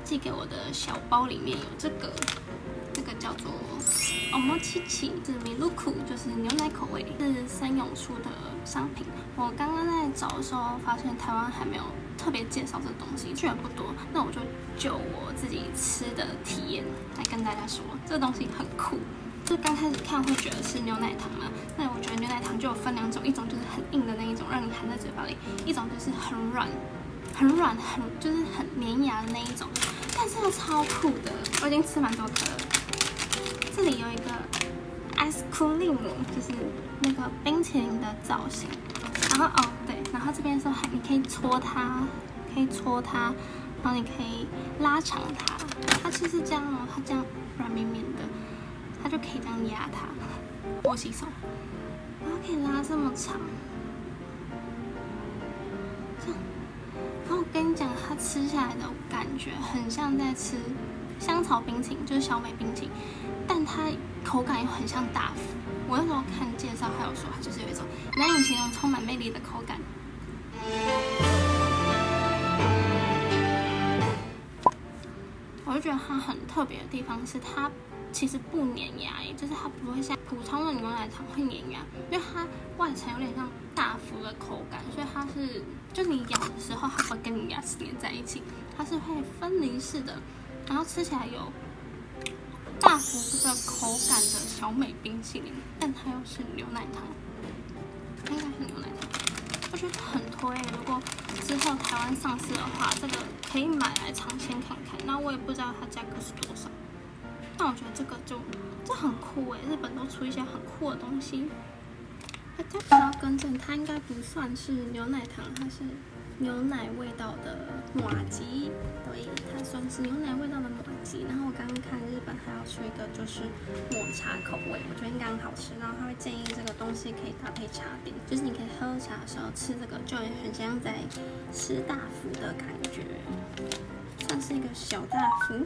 寄给我的小包里面有这个叫做Omochichi，是米露库，就是牛奶口味，是森永出的商品。我刚刚在找的时候发现台湾还没有特别介绍这个东西，居然不多。那我就我自己吃的体验来跟大家说，这个东西很酷。就刚开始看会觉得是牛奶糖嘛，那我觉得牛奶糖就有分两种，一种就是很硬的那一种，让你含在嘴巴里；一种就是很软，就是很绵牙的那一种。但这个超酷的，我已经吃蛮多颗了。这里有一个 ice cream， 就是那个冰淇淋的造型。然后对，然后这边说你可以搓它，然后你可以拉长它。它其实这样哦，它这样软绵绵的。它就可以这样压它，我洗手，然后可以拉这么长，这样。然后我跟你讲，它吃下来的感觉很像在吃香草冰淇淋，就是小美冰淇淋，但它口感又很像大福。我那时候看介绍还有说，它就是有一种难以形容、充满魅力的口感。我就觉得它很特别的地方是它。其实不粘牙，就是它不会像普通的牛奶糖会粘牙，因为它外层有点像大福的口感，所以它是就你咬的时候，它不会跟你牙齿连在一起，它是会分离式的，然后吃起来有大福的口感的小美冰淇淋，但它又是牛奶糖，应该是牛奶糖，我觉得很推。如果之后台湾上市的话，这个可以买来尝鲜看看。那我也不知道它价格是多少。但我觉得这很酷哎，日本都出一些很酷的东西。大家要更正，它应该不算是牛奶糖，它是牛奶味道的麻糬。对，它算是牛奶味道的麻糬。然后我刚刚看日本还要出一个就是抹茶口味，我觉得应该很好吃。然后他会建议这个东西可以搭配茶饼，就是你可以喝茶的时候吃这个，就很像在吃大福的感觉，算是一个小大福。